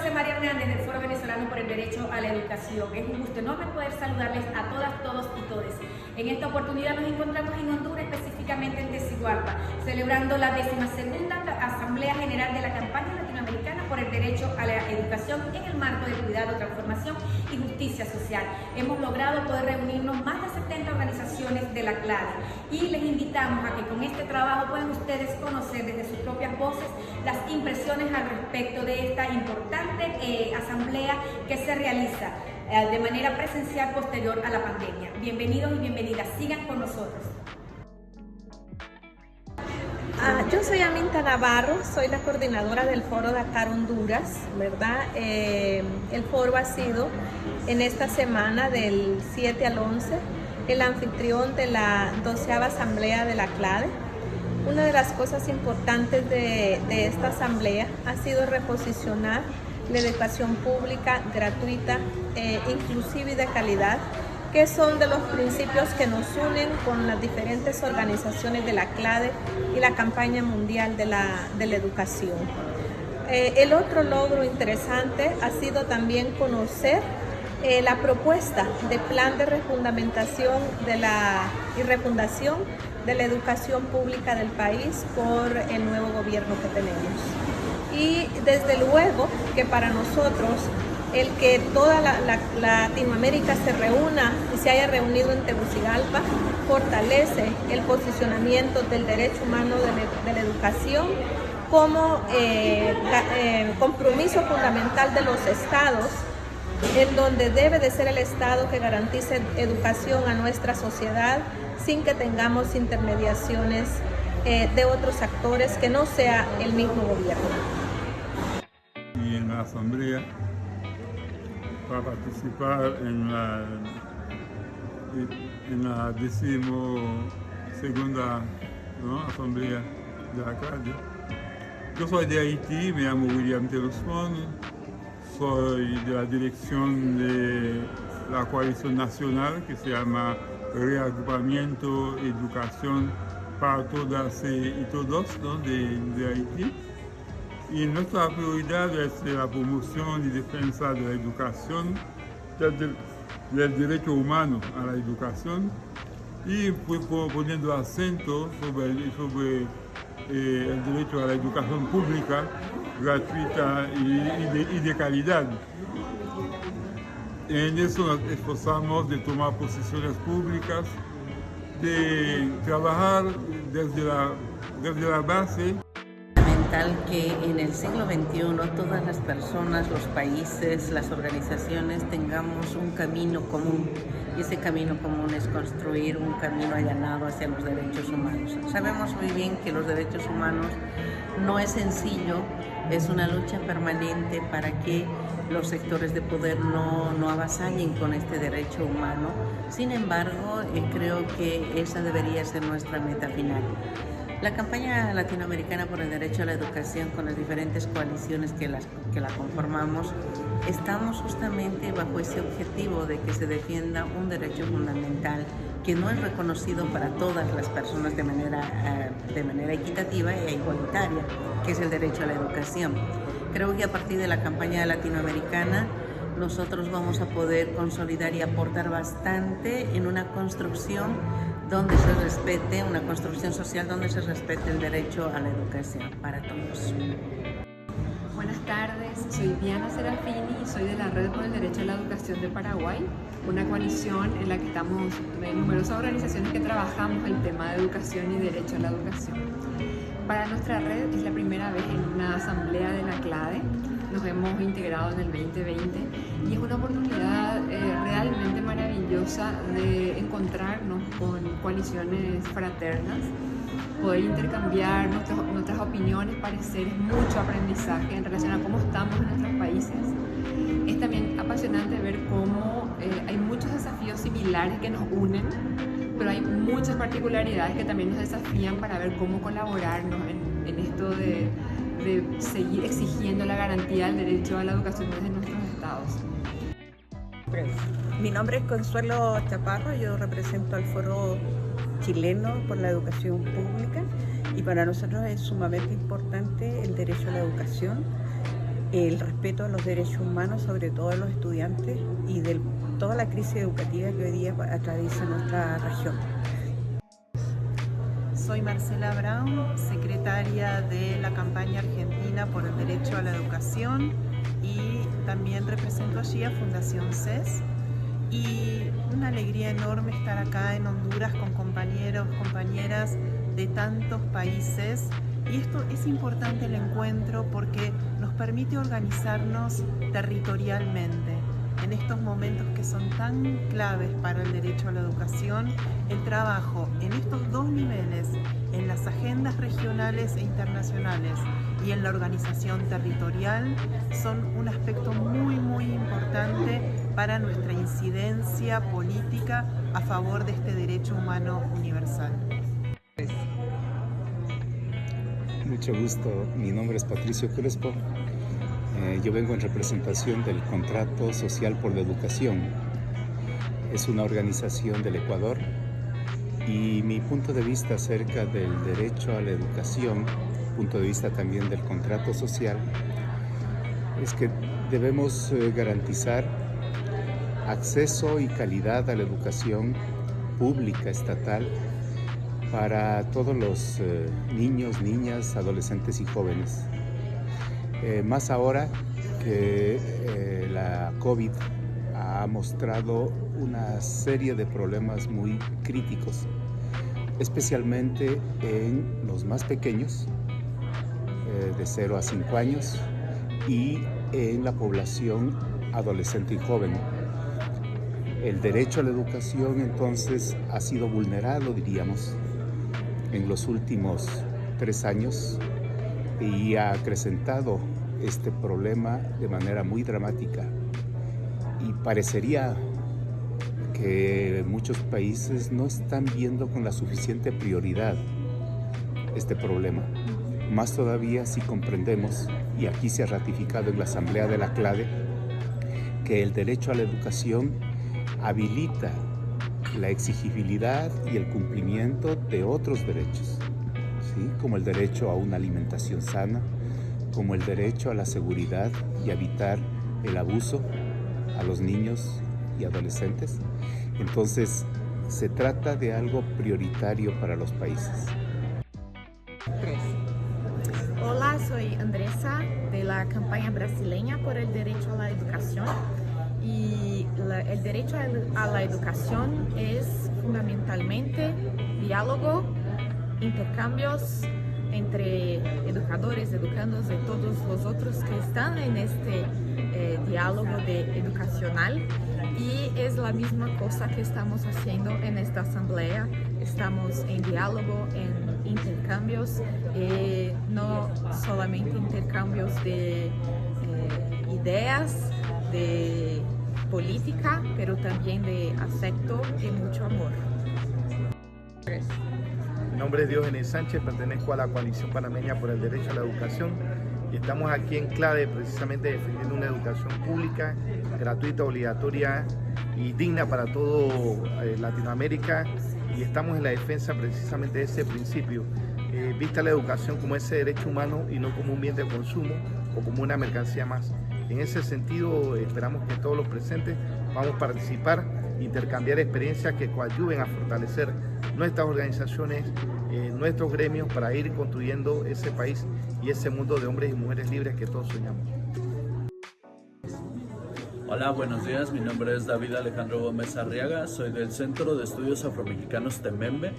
José María Hernández del Foro Venezolano por el Derecho a la Educación. Es un gusto enorme poder saludarles a todas, todos y todes. En esta oportunidad nos encontramos en Honduras, específicamente en Tegucigalpa, celebrando la 12ª Asamblea General de la Campaña Latinoamericana por el Derecho a la Educación en el marco del cuidado, transformación y justicia social. Hemos logrado poder reunirnos más de 70 organizaciones de la CLADE y les invitamos a que con este trabajo puedan ustedes conocer desde sus propias voces las impresiones al respecto de esta importante asamblea que se realiza de manera presencial posterior a la pandemia. Bienvenidos y bienvenidas, sigan con nosotros. Yo soy Aminta Navarro, soy la coordinadora del Foro Dakar Honduras, ¿verdad? El foro ha sido en esta semana del 7 al 11 el anfitrión de la 12ª Asamblea de la CLADE. Una de las cosas importantes de esta asamblea ha sido reposicionar la educación pública gratuita, inclusiva y de calidad, que son de los principios que nos unen con las diferentes organizaciones de la CLADE y la campaña mundial de la educación. El otro logro interesante ha sido también conocer la propuesta de plan de refundamentación y refundación de la educación pública del país por el nuevo gobierno que tenemos. Y desde luego que para nosotros el que toda Latinoamérica se reúna y se haya reunido en Tegucigalpa fortalece el posicionamiento del derecho humano de la educación como compromiso fundamental de los estados, en donde debe de ser el Estado que garantice educación a nuestra sociedad sin que tengamos intermediaciones de otros actores que no sea el mismo gobierno. Y en la asamblea para participar en la 12ª asamblea de la CLADE. Yo soy de Haití, me llamo William Telosfon, soy de la dirección de la coalición nacional que se llama Reagrupamiento Educación para Todas y Todos, ¿no? de Haití. Y nuestra prioridad es la promoción y defensa de la educación, del derecho humano a la educación, y poniendo acento sobre el derecho a la educación pública, gratuita y de calidad. En eso nos esforzamos de tomar posiciones públicas, de trabajar desde la base. Que en el siglo XXI todas las personas, los países, las organizaciones tengamos un camino común, y ese camino común es construir un camino allanado hacia los derechos humanos. Sabemos muy bien que los derechos humanos no es sencillo, es una lucha permanente para que los sectores de poder no avasallen con este derecho humano. Sin embargo, creo que esa debería ser nuestra meta final. La campaña latinoamericana por el derecho a la educación, con las diferentes coaliciones que la conformamos, estamos justamente bajo ese objetivo de que se defienda un derecho fundamental que no es reconocido para todas las personas de manera equitativa e igualitaria, que es el derecho a la educación. Creo que a partir de la campaña latinoamericana nosotros vamos a poder consolidar y aportar bastante en una construcción donde se respete, una construcción social donde se respete el derecho a la educación para todos. Buenas tardes, soy Diana Serafini y soy de la Red por el Derecho a la Educación de Paraguay, una coalición en la que estamos numerosas organizaciones que trabajamos el tema de educación y derecho a la educación. Para nuestra red es la primera vez en una asamblea de la CLADE. Nos hemos integrado en el 2020 y es una oportunidad realmente maravillosa de encontrarnos con coaliciones fraternas, poder intercambiar nuestras opiniones, pareceres, mucho aprendizaje en relación a cómo estamos en nuestros países. Es también apasionante ver cómo hay muchos desafíos similares que nos unen, pero hay muchas particularidades que también nos desafían para ver cómo colaborarnos en esto de seguir exigiendo la garantía del derecho a la educación desde nuestros estados. Mi nombre es Consuelo Chaparro, yo represento al Foro Chileno por la Educación Pública y para nosotros es sumamente importante el derecho a la educación el respeto a los derechos humanos, sobre todo a los estudiantes, y de toda la crisis educativa que hoy día atraviesa nuestra región. Soy Marcela Brown, secretaria de la campaña argentina por el derecho a la educación, y también represento allí a Fundación CES. Y una alegría enorme estar acá en Honduras con compañeros, compañeras de tantos países. Y esto es importante, el encuentro, porque nos permite organizarnos territorialmente. En estos momentos que son tan claves para el derecho a la educación, el trabajo en estos dos niveles, en las agendas regionales e internacionales y en la organización territorial, son un aspecto muy importante para nuestra incidencia política a favor de este derecho humano universal. Mucho gusto, mi nombre es Patricio Crespo. Yo vengo en representación del Contrato Social por la Educación. Es una organización del Ecuador y mi punto de vista acerca del derecho a la educación, punto de vista también del contrato social, es que debemos garantizar acceso y calidad a la educación pública estatal para todos los niños, niñas, adolescentes y jóvenes. Más ahora que la COVID ha mostrado una serie de problemas muy críticos, especialmente en los más pequeños, de 0 a 5 años, y en la población adolescente y joven. El derecho a la educación entonces ha sido vulnerado, diríamos, en los últimos 3 años y ha acrecentado este problema de manera muy dramática. Y parecería que muchos países no están viendo con la suficiente prioridad este problema. Más todavía si comprendemos, y aquí se ha ratificado en la Asamblea de la CLADE, que el derecho a la educación habilita la exigibilidad y el cumplimiento de otros derechos, ¿sí? Como el derecho a una alimentación sana, como el derecho a la seguridad y evitar el abuso a los niños y adolescentes. Entonces, se trata de algo prioritario para los países. Hola, soy Andressa de la campaña brasileña por el derecho a la educación. Y el derecho a la educación es fundamentalmente diálogo, intercambios entre educadores, educandos y todos los otros que están en este diálogo educacional. Y es la misma cosa que estamos haciendo en esta asamblea. Estamos en diálogo, en intercambios, no solamente intercambios de ideas, de política, pero también de afecto y mucho amor. Mi nombre es Diógenes Sánchez, pertenezco a la Coalición Panameña por el Derecho a la Educación y estamos aquí en CLADE precisamente defendiendo una educación pública, gratuita, obligatoria y digna para todo Latinoamérica, y estamos en la defensa precisamente de ese principio, vista la educación como ese derecho humano y no como un bien de consumo o como una mercancía más. En ese sentido, esperamos que todos los presentes vamos a participar, intercambiar experiencias que coadyuven a fortalecer nuestras organizaciones, nuestros gremios, para ir construyendo ese país y ese mundo de hombres y mujeres libres que todos soñamos. Hola, buenos días. Mi nombre es David Alejandro Gómez Arriaga. Soy del Centro de Estudios Afromexicanos Temembe.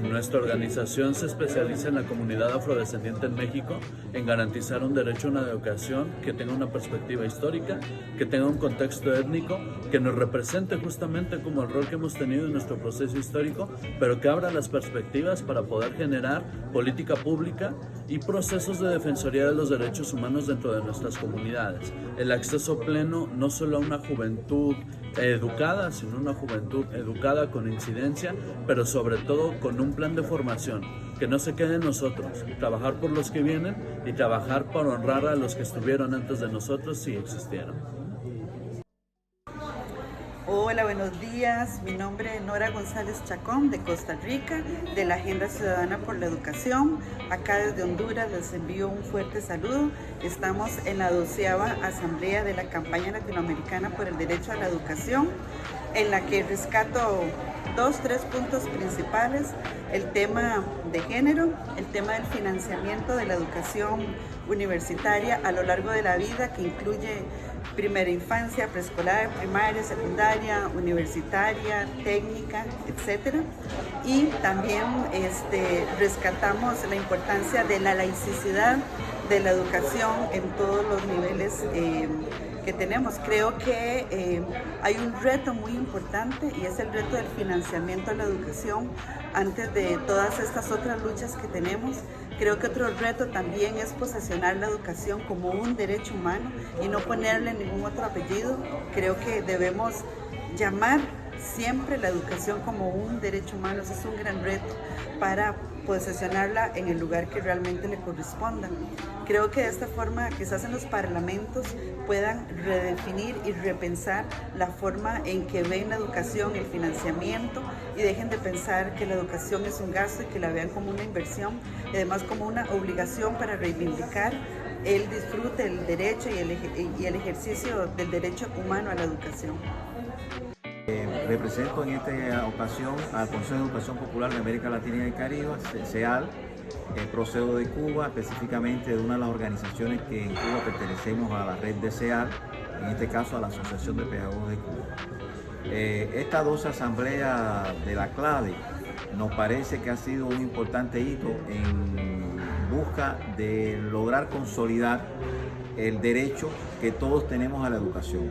Nuestra organización se especializa en la comunidad afrodescendiente en México, en garantizar un derecho a una educación que tenga una perspectiva histórica, que tenga un contexto étnico, que nos represente justamente como el rol que hemos tenido en nuestro proceso histórico, pero que abra las perspectivas para poder generar política pública y procesos de defensoría de los derechos humanos dentro de nuestras comunidades. El acceso pleno no solo a una juventud educada, sino una juventud educada con incidencia, pero sobre todo con un plan de formación, que no se quede en nosotros, trabajar por los que vienen y trabajar para honrar a los que estuvieron antes de nosotros si existieron. Hola, buenos días. Mi nombre es Nora González Chacón, de Costa Rica, de la Agenda Ciudadana por la Educación. Acá desde Honduras les envío un fuerte saludo. Estamos en la 12ª Asamblea de la Campaña Latinoamericana por el Derecho a la Educación, en la que rescato 3 puntos principales: el tema de género, el tema del financiamiento de la educación universitaria a lo largo de la vida, que incluye primera infancia, preescolar, primaria, secundaria, universitaria, técnica, etc. Y también rescatamos la importancia de la laicidad de la educación en todos los niveles que tenemos. Creo que hay un reto muy importante, y es el reto del financiamiento a la educación antes de todas estas otras luchas que tenemos. Creo que otro reto también es posesionar la educación como un derecho humano y no ponerle ningún otro apellido. Creo que debemos llamar siempre la educación como un derecho humano. Ese es un gran reto para posesionarla en el lugar que realmente le corresponda. Creo que de esta forma quizás en los parlamentos puedan redefinir y repensar la forma en que ven la educación, el financiamiento, y dejen de pensar que la educación es un gasto y que la vean como una inversión, y además como una obligación para reivindicar el disfrute, el derecho y el ejercicio del derecho humano a la educación. Represento en esta ocasión al Consejo de Educación Popular de América Latina y el Caribe, CEAL. Procedo de Cuba, específicamente de una de las organizaciones que en Cuba pertenecemos a la red de CEAL, en este caso a la Asociación de Pedagogos de Cuba. Estas 2 asambleas de la CLADE nos parece que ha sido un importante hito en busca de lograr consolidar el derecho que todos tenemos a la educación.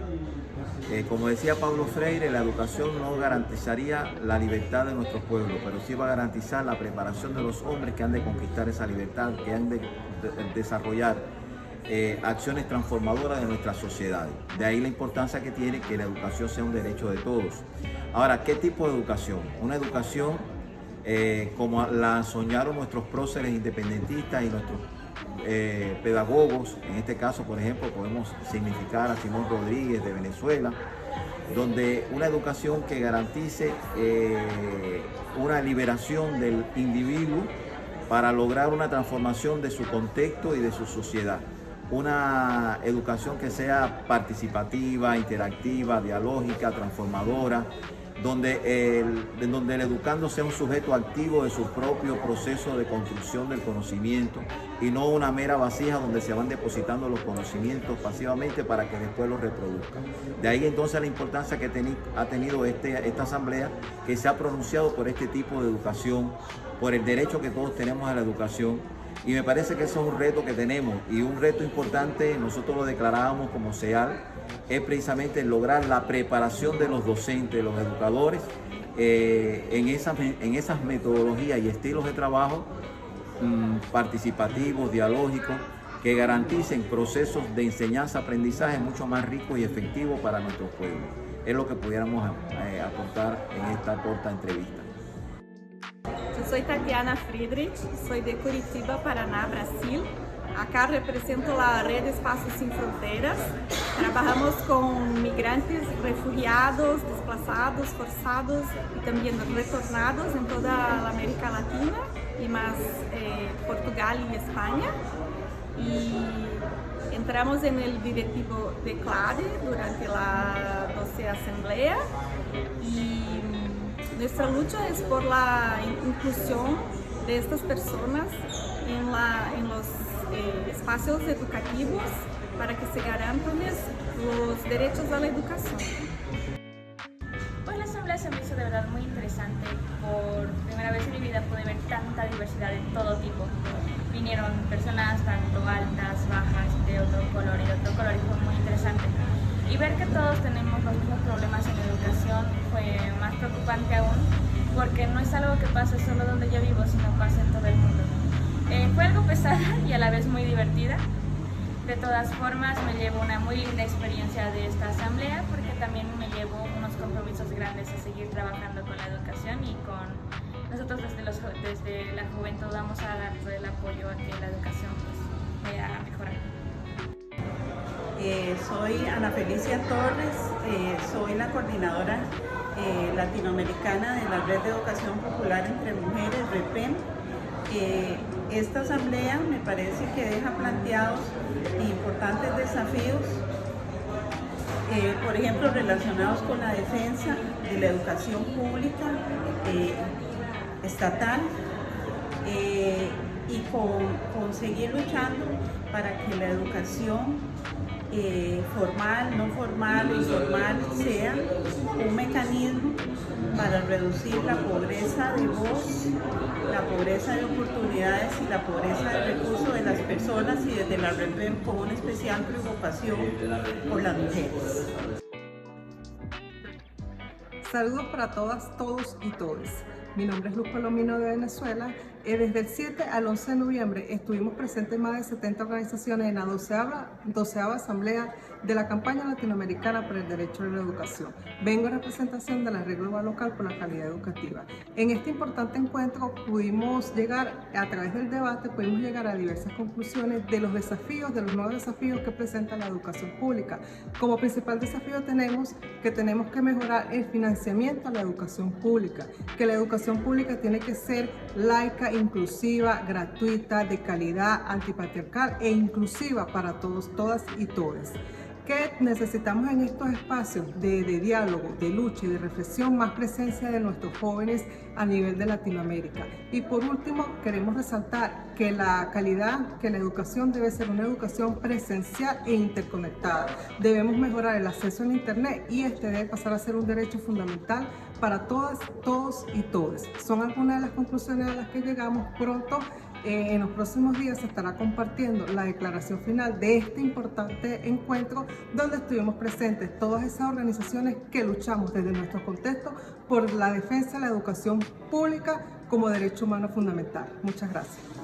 Como decía Paulo Freire, la educación no garantizaría la libertad de nuestros pueblos, pero sí va a garantizar la preparación de los hombres que han de conquistar esa libertad, que han de desarrollar acciones transformadoras de nuestras sociedades. De ahí la importancia que tiene que la educación sea un derecho de todos. Ahora, ¿qué tipo de educación? Una educación como la soñaron nuestros próceres independentistas y nuestros pedagogos. En este caso, por ejemplo, podemos significar a Simón Rodríguez de Venezuela, donde una educación que garantice una liberación del individuo para lograr una transformación de su contexto y de su sociedad. Una educación que sea participativa, interactiva, dialógica, transformadora, donde el educando sea un sujeto activo de su propio proceso de construcción del conocimiento y no una mera vasija donde se van depositando los conocimientos pasivamente para que después los reproduzcan. De ahí entonces la importancia que ha tenido esta asamblea, que se ha pronunciado por este tipo de educación, por el derecho que todos tenemos a la educación, y me parece que eso es un reto que tenemos, y un reto importante, nosotros lo declarábamos como CEAL, es precisamente lograr la preparación de los docentes, los educadores, en esas metodologías y estilos de trabajo participativos, dialógicos, que garanticen procesos de enseñanza-aprendizaje mucho más ricos y efectivos para nuestros pueblos. Es lo que pudiéramos aportar en esta corta entrevista. Yo soy Tatiana Friedrich, soy de Curitiba, Paraná, Brasil. Acá represento la red Espacios Sin Fronteras. Trabajamos con migrantes, refugiados, desplazados, forzados y también retornados en toda la América Latina y más Portugal y España. Y entramos en el directivo de CLADE durante la 12ª Asamblea, y nuestra lucha es por la inclusión de estas personas en los espacios educativos para que se garantan los derechos a la educación. Hoy la asamblea se me hizo de verdad muy interesante. Por primera vez en mi vida pude ver tanta diversidad de todo tipo. Vinieron personas tanto altas, bajas, de otro color y de otro color, y fue muy interesante. Y ver que todos tenemos los mismos problemas en la educación fue más preocupante aún, porque no es algo que pase solo donde yo vivo, sino pasa en todo el mundo. Fue algo pesada y a la vez muy divertida. De todas formas, me llevo una muy linda experiencia de esta asamblea, porque también me llevo unos compromisos grandes a seguir trabajando con la educación, y con nosotros desde la juventud vamos a dar todo el apoyo a que la educación vaya a mejorar. Soy Ana Felicia Torres, soy la coordinadora latinoamericana de la Red de Educación Popular entre Mujeres, REPEM. Esta asamblea me parece que deja planteados importantes desafíos, por ejemplo, relacionados con la defensa de la educación pública estatal y con seguir luchando para que la educación formal, no formal, informal sea un mecanismo para reducir la pobreza de voz, la pobreza de oportunidades y la pobreza de recursos de las personas, y desde la REPEM con una especial preocupación por las mujeres. Saludos para todas, todos y todes. Mi nombre es Luz Palomino de Venezuela. Desde el 7 al 11 de noviembre estuvimos presentes en más de 70 organizaciones en la 12ª Asamblea de la Campaña Latinoamericana por el Derecho a la Educación. Vengo en representación de la Red Global Local por la Calidad Educativa. En este importante encuentro pudimos llegar, a través del debate, a diversas conclusiones de los desafíos, de los nuevos desafíos que presenta la educación pública. Como principal desafío tenemos que mejorar el financiamiento a la educación pública, que la educación pública tiene que ser laica, inclusiva, gratuita, de calidad, antipatriarcal e inclusiva para todos, todas y todes. ¿Qué necesitamos en estos espacios de diálogo, de lucha y de reflexión? Más presencia de nuestros jóvenes a nivel de Latinoamérica. Y por último, queremos resaltar que la calidad, que la educación debe ser una educación presencial e interconectada. Debemos mejorar el acceso a Internet y este debe pasar a ser un derecho fundamental para todas, todos y todes. Son algunas de las conclusiones a las que llegamos. Pronto, en los próximos días, se estará compartiendo la declaración final de este importante encuentro, donde estuvimos presentes todas esas organizaciones que luchamos desde nuestro contexto por la defensa de la educación pública como derecho humano fundamental. Muchas gracias.